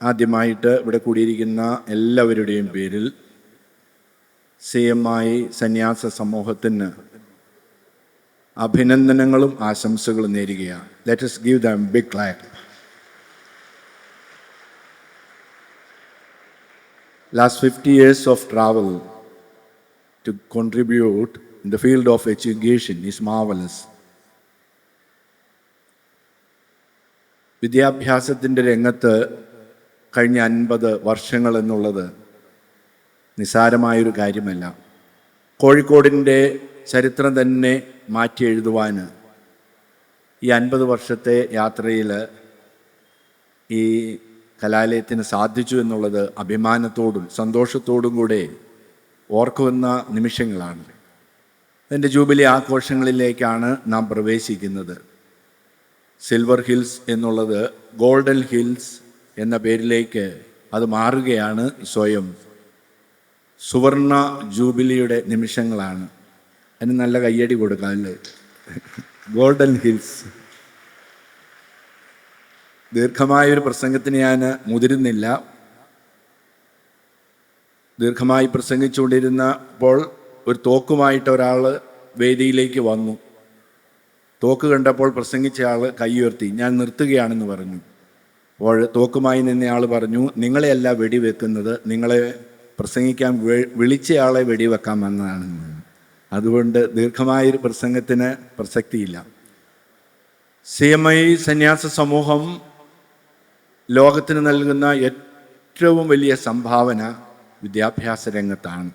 ആദ്യമായിട്ട് ഇവിടെ കൂടിയിരിക്കുന്ന എല്ലാവരുടെയും പേരിൽ CMI സന്യാസ സമൂഹത്തിന് അഭിനന്ദനങ്ങളും ആശംസകളും നേരുകയാണ്. Let us give them big clap. Last 50 years of travel to contribute in the field of education is marvelous. വിദ്യാഭ്യാസത്തിൻ്റെ രംഗത്ത് കഴിഞ്ഞ 50 വർഷങ്ങൾ എന്നുള്ളത് നിസ്സാരമായൊരു കാര്യമല്ല. കോഴിക്കോടിൻ്റെ ചരിത്രം തന്നെ മാറ്റി എഴുതുവാൻ ഈ 50 വർഷത്തെ യാത്രയിൽ ഈ കലാലയത്തിന് സാധിച്ചു എന്നുള്ളത് അഭിമാനത്തോടും സന്തോഷത്തോടും കൂടെ ഓർക്കുന്ന നിമിഷങ്ങളാണ്. അതിൻ്റെ ജൂബിലി ആഘോഷങ്ങളിലേക്കാണ് നാം പ്രവേശിക്കുന്നത്. സിൽവർ ഹിൽസ് എന്നുള്ളത് ഗോൾഡൻ ഹിൽസ് എന്ന പേരിലേക്ക് അത് മാറുകയാണ്. സ്വയം സുവർണ ജൂബിലിയുടെ നിമിഷങ്ങളാണ്. അതിന് നല്ല കയ്യടി കൊടുക്കാം അല്ലേ? Golden hills. ദീർഘമായൊരു പ്രസംഗത്തിന് ഞാൻ മുതിരുന്നില്ല. ദീർഘമായി പ്രസംഗിച്ചുകൊണ്ടിരുന്നപ്പോൾ ഒരു തോക്കുമായിട്ട് ഒരാൾ വേദിയിലേക്ക് വന്നു. തോക്ക് കണ്ടപ്പോൾ പ്രസംഗിച്ച ആൾ കൈ ഉയർത്തി, ഞാൻ നിർത്തുകയാണെന്ന് പറഞ്ഞു. അപ്പോൾ തോക്കുമായി നിന്നയാൾ പറഞ്ഞു, നിങ്ങളെയല്ല വെടിവെക്കുന്നത്, നിങ്ങളെ പ്രസംഗിക്കാൻ വിളിച്ചയാളെ വെടിവെക്കാൻ വന്നതാണ്. അതുകൊണ്ട് ദീർഘമായൊരു പ്രസംഗത്തിന് പ്രസക്തിയില്ല. CMI സന്യാസ സമൂഹം ലോകത്തിന് നൽകുന്ന ഏറ്റവും വലിയ സംഭാവന വിദ്യാഭ്യാസ രംഗത്താണ്.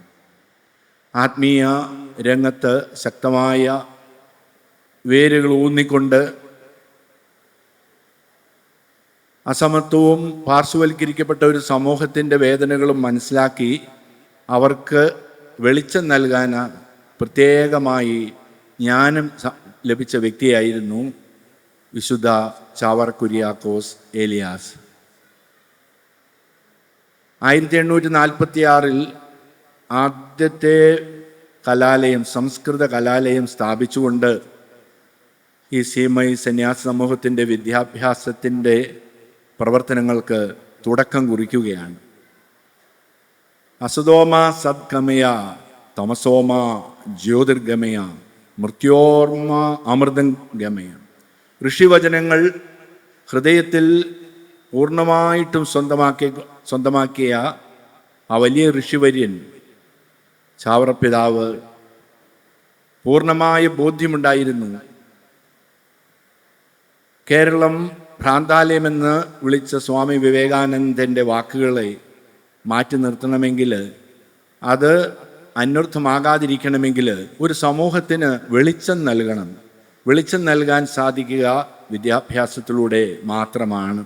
ആത്മീയ രംഗത്ത് ശക്തമായ വേരുകൾ ഊന്നിക്കൊണ്ട് അസമത്വവും പാർശ്വവൽക്കരിക്കപ്പെട്ട ഒരു സമൂഹത്തിൻ്റെ വേദനകളും മനസ്സിലാക്കി അവർക്ക് വെളിച്ചം നൽകാൻ പ്രത്യേകമായി ജ്ഞാനം ലഭിച്ച വ്യക്തിയായിരുന്നു വിശുദ്ധ ചാവറ കുര്യാക്കോസ് ഏലിയാസ്. 1846 ആദ്യത്തെ കലാലയം, സംസ്കൃത കലാലയം സ്ഥാപിച്ചുകൊണ്ട് ഈ CMI സന്യാസ സമൂഹത്തിൻ്റെ വിദ്യാഭ്യാസത്തിൻ്റെ പ്രവർത്തനങ്ങൾക്ക് തുടക്കം കുറിക്കുകയാണ്. അസതോമ സദ്ഗമയ തമസോമ ജ്യോതിർഗമയ മൃത്യോർമ അമൃതം ഗമയ. ഋഷിവചനങ്ങൾ ഹൃദയത്തിൽ പൂർണ്ണമായിട്ടും സ്വന്തമാക്കിയ ആ വലിയ ഋഷിവര്യൻ ചാവറപ്പിതാവ് പൂർണ്ണമായ ബോധ്യമുണ്ടായിരുന്നു. കേരളം ഭ്രാന്താലയമെന്ന് വിളിച്ച സ്വാമി വിവേകാനന്ദൻ്റെ വാക്കുകളെ മാറ്റി നിർത്തണമെങ്കിൽ, അത് അന്വർത്ഥമാകാതിരിക്കണമെങ്കിൽ ഒരു സമൂഹത്തിന് വെളിച്ചം നൽകണം. വെളിച്ചം നൽകാൻ സാധിക്കുക വിദ്യാഭ്യാസത്തിലൂടെ മാത്രമാണ്.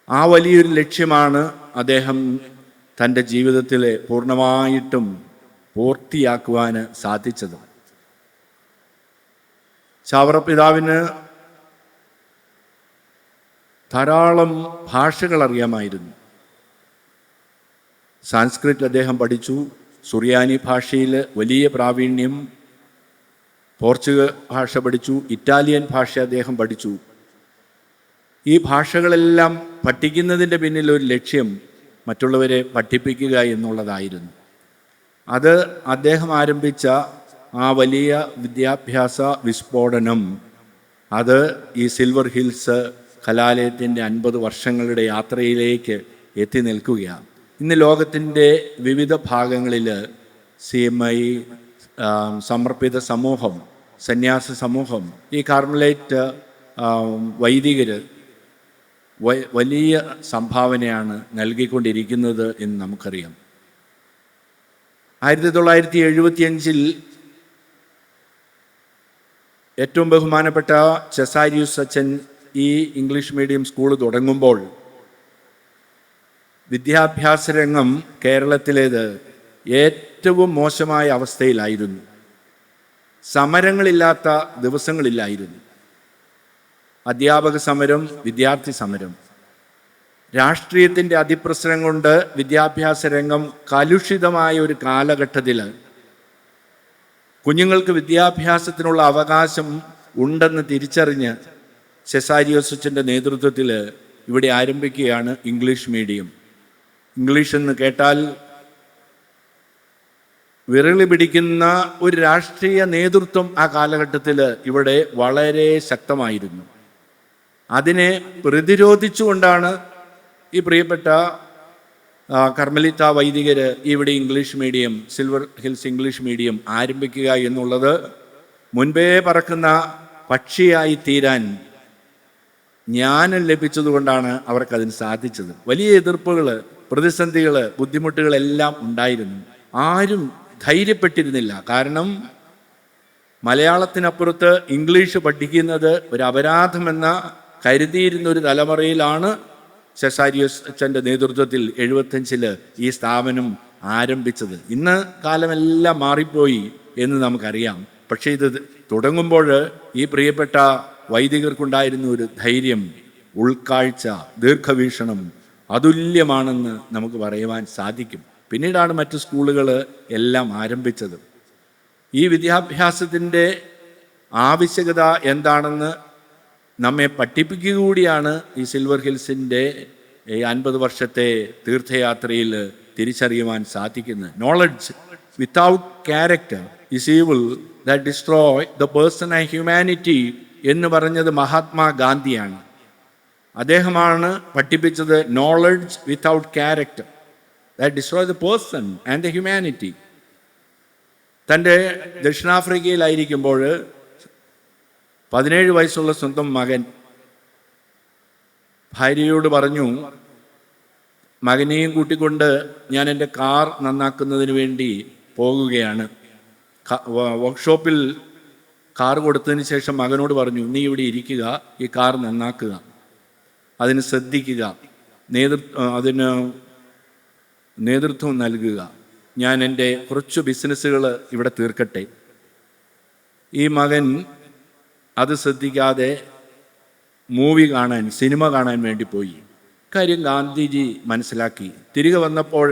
ആ വലിയൊരു ലക്ഷ്യമാണ് അദ്ദേഹം തൻ്റെ ജീവിതത്തിൽ പൂർണ്ണമായിട്ടും പൂർത്തിയാക്കുവാൻ സാധിച്ചത്. ചാവറപ്പിതാവിന് ധാരാളം ഭാഷകൾ അറിയാമായിരുന്നു. സാൻസ്ക്രിറ്റ് അദ്ദേഹം പഠിച്ചു, സുറിയാനി ഭാഷയിൽ വലിയ പ്രാവീണ്യം, പോർച്ചുഗൽ ഭാഷ പഠിച്ചു, ഇറ്റാലിയൻ ഭാഷ അദ്ദേഹം പഠിച്ചു. ഈ ഭാഷകളെല്ലാം പഠിക്കുന്നതിൻ്റെ പിന്നിൽ ഒരു ലക്ഷ്യം മറ്റുള്ളവരെ പഠിപ്പിക്കുക എന്നുള്ളതായിരുന്നു. അത് അദ്ദേഹം ആരംഭിച്ച ആ വലിയ വിദ്യാഭ്യാസ വിസ്ഫോടനം, അത് ഈ സിൽവർ ഹിൽസ് കലാലയത്തിൻ്റെ 50 വർഷങ്ങളുടെ യാത്രയിലേക്ക് എത്തി നിൽക്കുകയാണ്. ഇന്ന് ലോകത്തിൻ്റെ വിവിധ ഭാഗങ്ങളിൽ CMI സമർപ്പിത സമൂഹം, സന്യാസ സമൂഹം, ഈ കാർമലൈറ്റ് വൈദികർ വലിയ സംഭാവനയാണ് നൽകിക്കൊണ്ടിരിക്കുന്നത് എന്ന് നമുക്കറിയാം. 1975 ഏറ്റവും ബഹുമാനപ്പെട്ട ചെസാരിയൂസ് അച്ഛൻ ഈ ഇംഗ്ലീഷ് മീഡിയം സ്കൂൾ തുടങ്ങുമ്പോൾ വിദ്യാഭ്യാസ രംഗം കേരളത്തിലേത് ഏറ്റവും മോശമായ അവസ്ഥയിലായിരുന്നു. സമരങ്ങളില്ലാത്ത ദിവസങ്ങളില്ലായിരുന്നു. അധ്യാപക സമരം, വിദ്യാർത്ഥി സമരം, രാഷ്ട്രീയത്തിൻ്റെ അതിപ്രസരം കൊണ്ട് വിദ്യാഭ്യാസ രംഗം കലുഷിതമായ ഒരു കാലഘട്ടത്തിൽ കുഞ്ഞുങ്ങൾക്ക് വിദ്യാഭ്യാസത്തിനുള്ള അവകാശം ഉണ്ടെന്ന് തിരിച്ചറിഞ്ഞ് ചെസാരിയോസ് അച്ഛൻ്റെ നേതൃത്വത്തിൽ ഇവിടെ ആരംഭിക്കുകയാണ് ഇംഗ്ലീഷ് മീഡിയം. ഇംഗ്ലീഷ് എന്ന് കേട്ടാൽ വിരളി പിടിക്കുന്ന ഒരു രാഷ്ട്രീയ നേതൃത്വം ആ കാലഘട്ടത്തിൽ ഇവിടെ വളരെ ശക്തമായിരുന്നു. അതിനെ പ്രതിരോധിച്ചുകൊണ്ടാണ് ഈ പ്രിയപ്പെട്ട കർമ്മലിത്ത വൈദികർ ഇവിടെ English medium, silver hills English medium ആരംഭിക്കുക എന്നുള്ളത്. മുൻപേ പറക്കുന്ന പക്ഷിയായി തീരാൻ ജ്ഞാനം ലഭിച്ചതുകൊണ്ടാണ് അവർക്കതിന് സാധിച്ചത്. വലിയ എതിർപ്പുകൾ, പ്രതിസന്ധികൾ, ബുദ്ധിമുട്ടുകളെല്ലാം ഉണ്ടായിരുന്നു. ആരും ധൈര്യപ്പെട്ടിരുന്നില്ല. കാരണം മലയാളത്തിനപ്പുറത്ത് ഇംഗ്ലീഷ് പഠിക്കുന്നത് ഒരു അപരാധമെന്ന കരുതിയിരുന്ന ഒരു തലമുറയിലാണ് സെസാരിയസ് അച്ഛൻ്റെ നേതൃത്വത്തിൽ 75 ഈ സ്ഥാപനം ആരംഭിച്ചത്. ഇന്ന് കാലമെല്ലാം മാറിപ്പോയി എന്ന് നമുക്കറിയാം. പക്ഷേ ഇത് തുടങ്ങുമ്പോൾ ഈ പ്രിയപ്പെട്ട വൈദികർക്കുണ്ടായിരുന്ന ഒരു ധൈര്യം, ഉൾക്കാഴ്ച, ദീർഘവീക്ഷണം അതുല്യമാണെന്ന് നമുക്ക് പറയുവാൻ സാധിക്കും. പിന്നീടാണ് മറ്റ് സ്കൂളുകൾ എല്ലാം ആരംഭിച്ചത്. ഈ വിദ്യാഭ്യാസത്തിൻ്റെ ആവശ്യകത എന്താണെന്ന് നമ്മെ പഠിപ്പിക്കുക കൂടിയാണ് ഈ സിൽവർ ഹിൽസിൻ്റെ 50 വർഷത്തെ തീർത്ഥയാത്രയിൽ തിരിച്ചറിയുവാൻ സാധിക്കുന്നത്. Knowledge without character is evil that destroy the person and humanity എന്ന് പറഞ്ഞത് മഹാത്മാഗാന്ധിയാണ്. അദ്ദേഹമാണ് പഠിപ്പിച്ചത് knowledge without character that destroy the person and the humanity. തൻ്റെ ദക്ഷിണാഫ്രിക്കയിലായിരിക്കുമ്പോൾ 17 വയസ്സുള്ള സ്വന്തം മകൻ ഭാര്യയോട് പറഞ്ഞു, മകനെയും കൂട്ടിക്കൊണ്ട് ഞാൻ എൻ്റെ കാർ നന്നാക്കുന്നതിന് വേണ്ടി പോകുകയാണ്. വർക്ക്ഷോപ്പിൽ കാർ കൊടുത്തതിന് ശേഷം മകനോട് പറഞ്ഞു, നീ ഇവിടെ ഇരിക്കുക, ഈ കാർ നന്നാക്കുക, അതിന് ശ്രദ്ധിക്കുക, അതിന് നേതൃത്വം നൽകുക, ഞാൻ എൻ്റെ കുറച്ച് ബിസിനസ്സുകൾ ഇവിടെ തീർക്കട്ടെ. ഈ മകൻ അത് ശ്രദ്ധിക്കാതെ സിനിമ കാണാൻ വേണ്ടി പോയി. കാര്യം ഗാന്ധിജി മനസ്സിലാക്കി. തിരികെ വന്നപ്പോൾ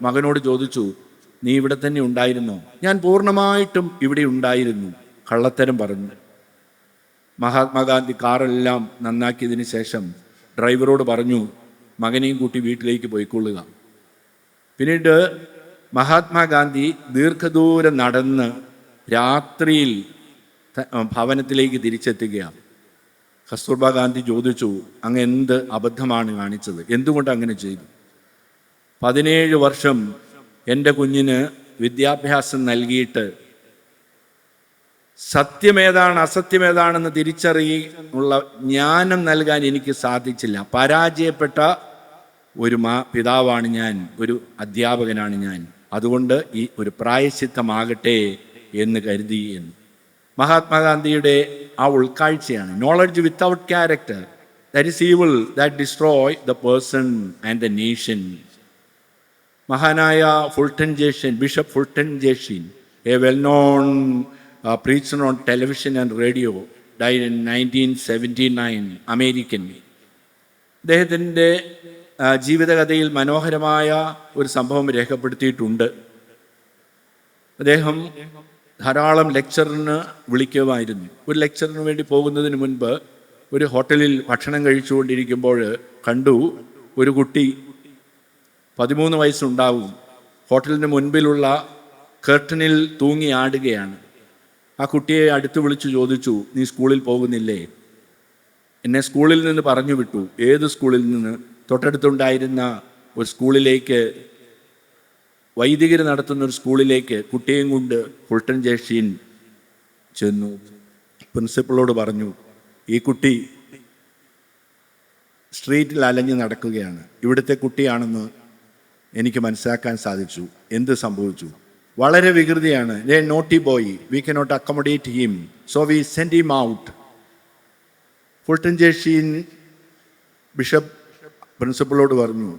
മകനോട് ചോദിച്ചു, നീ ഇവിടെ തന്നെ ഉണ്ടായിരുന്നോ? ഞാൻ പൂർണ്ണമായിട്ടും ഇവിടെ ഉണ്ടായിരുന്നു. കള്ളത്തരം പറഞ്ഞു. മഹാത്മാഗാന്ധി കാറെല്ലാം നന്നാക്കിയതിന് ശേഷം ഡ്രൈവറോട് പറഞ്ഞു, മകനെയും കൂട്ടി വീട്ടിലേക്ക് പോയിക്കൊള്ളുക. പിന്നീട് മഹാത്മാഗാന്ധി ദീർഘദൂരം നടന്ന് രാത്രിയിൽ ഭവനത്തിലേക്ക് തിരിച്ചെത്തുകയാണ്. കസ്തൂർബ ഗാന്ധി ചോദിച്ചു, അങ്ങ് എന്ത് അബദ്ധമാണ് കാണിച്ചത്? എന്തുകൊണ്ട് അങ്ങനെ ചെയ്തു? 17 വർഷം എൻ്റെ കുഞ്ഞിന് വിദ്യാഭ്യാസം നൽകിയിട്ട് സത്യമേതാണ് അസത്യമേതാണെന്ന് തിരിച്ചറിയുള്ള ജ്ഞാനം നൽകാൻ എനിക്ക് സാധിച്ചില്ല. പരാജയപ്പെട്ട ഒരു പിതാവാണ് ഞാൻ, ഒരു അധ്യാപകനാണ് ഞാൻ. അതുകൊണ്ട് ഈ ഒരു പ്രായശ്ചിത്തമാകട്ടെ എന്ന് കരുതി എന്ന്. മഹാത്മാഗാന്ധിയുടെ ആ ഉൾക്കാഴ്ചയാണ് knowledge without character that is evil that destroy the person and the nation. മഹാനായ bishop Fulton Sheen, a well known preacher on television and radio, died in 1979, American. അദ്ദേഹത്തിൻ്റെ ജീവിതകഥയിൽ മനോഹരമായ ഒരു സംഭവം രേഖപ്പെടുത്തിയിട്ടുണ്ട്. അദ്ദേഹം ധാരാളം ലെക്ചറിന് വിളിക്കുമായിരുന്നു. ഒരു ലെക്ചറിന് വേണ്ടി പോകുന്നതിന് മുൻപ് ഒരു ഹോട്ടലിൽ ഭക്ഷണം കഴിച്ചുകൊണ്ടിരിക്കുമ്പോൾ കണ്ടു, ഒരു കുട്ടി 13 വയസ്സുണ്ടാവും, ഹോട്ടലിന് മുൻപിലുള്ള കർട്ടനിൽ തൂങ്ങി ആടുകയാണ്. ആ കുട്ടിയെ അടുത്ത് വിളിച്ചു ചോദിച്ചു, നീ സ്കൂളിൽ പോകുന്നില്ലേ? എന്നെ സ്കൂളിൽ നിന്ന് പറഞ്ഞു വിട്ടു. ഏത് സ്കൂളിൽ നിന്ന്? തൊട്ടടുത്തുണ്ടായിരുന്ന ഒരു സ്കൂളിലേക്ക്, വൈദികർ നടത്തുന്ന ഒരു സ്കൂളിലേക്ക് കുട്ടിയെയും കൊണ്ട് ഫുൾട്ടൻ ജേഷീൻ ചെന്നു. പ്രിൻസിപ്പളോട് പറഞ്ഞു, ഈ കുട്ടി സ്ട്രീറ്റിൽ അലഞ്ഞ് നടക്കുകയാണ്, ഇവിടുത്തെ കുട്ടിയാണെന്ന് എനിക്ക് മനസ്സിലാക്കാൻ സാധിച്ചു. എന്ത് സംഭവിച്ചു? വളരെ വികൃതിയാണ്. A naughty boy, we cannot accommodate him, so we send him out. Fulton Sheen bishop പ്രിൻസിപ്പളോട് പറഞ്ഞു,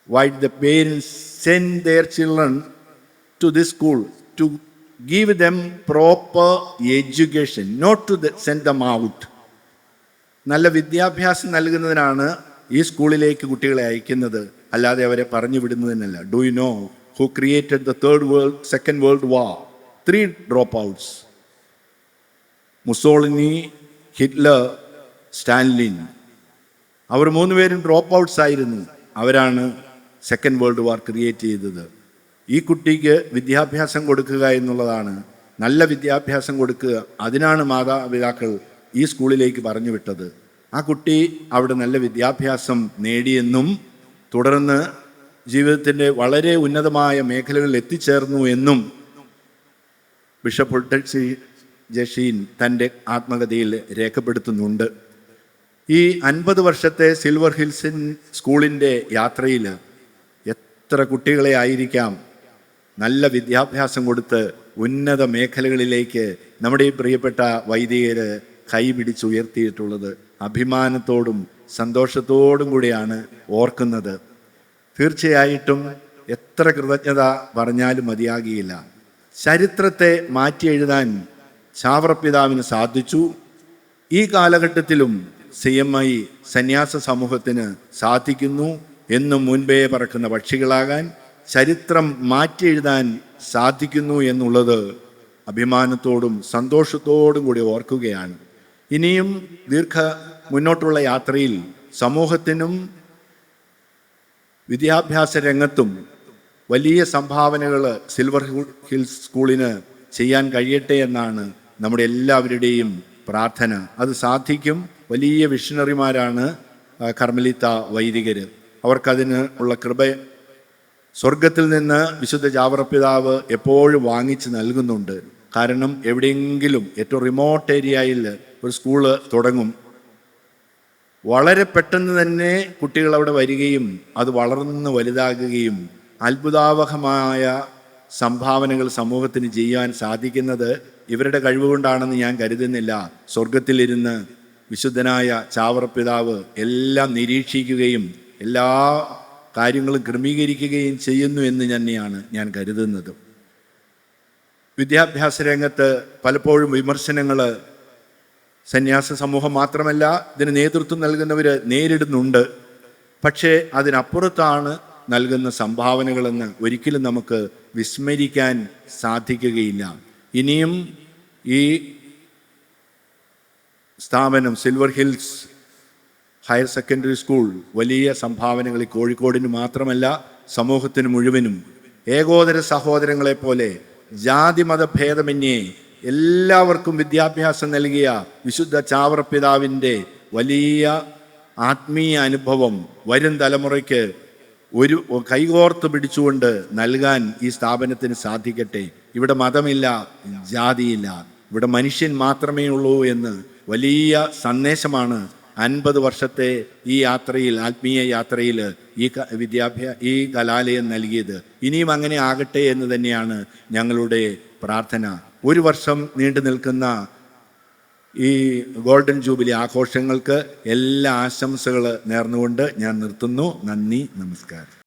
why the parents send their children to this school to give them proper education, not to send them out. നല്ല വിദ്യാഭ്യാസം നൽകുന്നതിനാണ് ഈ സ്കൂളിലേക്ക് കുട്ടികളെ അയക്കുന്നത്, അല്ലാതെ അവരെ പറഞ്ഞു വിടുന്നതിനല്ല. Do you know who created the Second World War? 3 dropouts: Mussolini, Hitler, Stalin. അവർ 3 പേരും ഡ്രോപ്പ് ഔട്ട്സ് ആയിരുന്നു. അവരാണ് സെക്കൻഡ് വേൾഡ് വാർ ക്രിയേറ്റ് ചെയ്തത്. ഈ കുട്ടിക്ക് വിദ്യാഭ്യാസം കൊടുക്കുക എന്നുള്ളതാണ്, നല്ല വിദ്യാഭ്യാസം കൊടുക്കുക. അതിനാണ് മാതാപിതാക്കൾ ഈ സ്കൂളിലേക്ക് പറഞ്ഞു വിട്ടത്. ആ കുട്ടി അവിടെ നല്ല വിദ്യാഭ്യാസം നേടിയെന്നും തുടർന്ന് ജീവിതത്തിൻ്റെ വളരെ ഉന്നതമായ മേഖലകളിൽ എത്തിച്ചേർന്നു എന്നും ബിഷപ്പ് ഉൾട്ടൻസി ജഷീൻ തൻ്റെ ആത്മകഥയിൽ രേഖപ്പെടുത്തുന്നുണ്ട്. ഈ 50 വർഷത്തെ സിൽവർ ഹിൽസ് സ്കൂളിൻ്റെ യാത്രയിൽ എത്ര കുട്ടികളെ ആയിരിക്കാം നല്ല വിദ്യാഭ്യാസം കൊടുത്ത് ഉന്നത മേഖലകളിലേക്ക് നമ്മുടെ ഈ പ്രിയപ്പെട്ട വൈദികർ കൈപിടിച്ചുയർത്തിയിട്ടുള്ളത്. അഭിമാനത്തോടും സന്തോഷത്തോടും കൂടിയാണ് ഓർക്കുന്നത്. തീർച്ചയായിട്ടും എത്ര കൃതജ്ഞത പറഞ്ഞാലും മതിയാകിയില്ല. ചരിത്രത്തെ മാറ്റി എഴുതാൻ ചാവറപ്പിതാവിന് സാധിച്ചു. ഈ കാലഘട്ടത്തിലും CMI സന്യാസ സമൂഹത്തിന് സാധിക്കുന്നു. എന്നും മുൻപേ പറക്കുന്ന പക്ഷികളാകാൻ, ചരിത്രം മാറ്റി എഴുതാൻ സാധിക്കുന്നു എന്നുള്ളത് അഭിമാനത്തോടും സന്തോഷത്തോടും കൂടി ഓർക്കുകയാണ്. ഇനിയും മുന്നോട്ടുള്ള യാത്രയിൽ സമൂഹത്തിനും വിദ്യാഭ്യാസ രംഗത്തും വലിയ സംഭാവനകൾ സിൽവർ ഹിൽസ് സ്കൂളിന് ചെയ്യാൻ കഴിയട്ടെ എന്നാണ് നമ്മുടെ എല്ലാവരുടെയും പ്രാർത്ഥന. അത് സാധിക്കും. വലിയ വിഷണറിമാരാണ് കർമ്മലിത്ത വൈദികർ. അവർക്കതിന് ഉള്ള കൃപ സ്വർഗത്തിൽ നിന്ന് വിശുദ്ധ ചാവറപ്പിതാവ് എപ്പോഴും വാങ്ങിച്ച് നൽകുന്നുണ്ട്. കാരണം എവിടെയെങ്കിലും ഏറ്റവും റിമോട്ട് ഏരിയയിൽ ഒരു സ്കൂള് തുടങ്ങും, വളരെ പെട്ടെന്ന് തന്നെ കുട്ടികൾ അവിടെ വരികയും അത് വളർന്ന് വലുതാകുകയും അത്ഭുതാവഹമായ സംഭാവനകൾ സമൂഹത്തിന് ചെയ്യാൻ സാധിക്കുന്നത് ഇവരുടെ കഴിവുകൊണ്ടാണെന്ന് ഞാൻ കരുതുന്നില്ല. സ്വർഗത്തിലിരുന്ന് വിശുദ്ധനായ ചാവറപ്പിതാവ് എല്ലാം നിരീക്ഷിക്കുകയും എല്ലാ കാര്യങ്ങളും ക്രമീകരിക്കുകയും ചെയ്യുന്നു എന്ന് തന്നെയാണ് ഞാൻ കരുതുന്നത്. വിദ്യാഭ്യാസ രംഗത്ത് പലപ്പോഴും വിമർശനങ്ങൾ സന്യാസ സമൂഹം മാത്രമല്ല ഇതിന് നേതൃത്വം നൽകുന്നവർ നേരിടുന്നുണ്ട്. പക്ഷേ അതിനപ്പുറത്താണ് നൽകുന്ന സംഭാവനകളെന്ന് ഒരിക്കലും നമുക്ക് വിസ്മരിക്കാൻ സാധിക്കുകയില്ല. ഇനിയും ഈ സ്ഥാപനം silver hills higher secondary school വലിയ സംഭാവനകൾ കോഴിക്കോടിന് മാത്രമല്ല സമൂഹത്തിന് മുഴുവനും ഏകോദര സഹോദരങ്ങളെ പോലെ ജാതി മത ഭേദമന്യേ എല്ലാവർക്കും വിദ്യാഭ്യാസം നൽകിയ വിശുദ്ധ ചാവറപ്പിതാവിൻ്റെ വലിയ ആത്മീയ അനുഭവം വരും തലമുറയ്ക്ക് ഒരു കൈകോർത്ത് പിടിച്ചുകൊണ്ട് നൽകാൻ ഈ സ്ഥാപനത്തിന് സാധിക്കട്ടെ. ഇവിടെ മതമില്ല, ജാതിയില്ല, ഇവിടെ മനുഷ്യൻ മാത്രമേ ഉള്ളൂ എന്ന് വലിയ സന്ദേശമാണ് 50 വർഷത്തെ ഈ യാത്രയിൽ, ആത്മീയ യാത്രയിൽ ഈ കലാലയം നൽകിയത്. ഇനിയും അങ്ങനെ ആകട്ടെ എന്ന് തന്നെയാണ് ഞങ്ങളുടെ പ്രാർത്ഥന. 1 വർഷം നീണ്ടു നിൽക്കുന്ന ഈ ഗോൾഡൻ ജൂബിലി ആഘോഷങ്ങൾക്ക് എല്ലാ ആശംസകൾ നേർന്നുകൊണ്ട് ഞാൻ നിർത്തുന്നു. നന്ദി, നമസ്കാരം.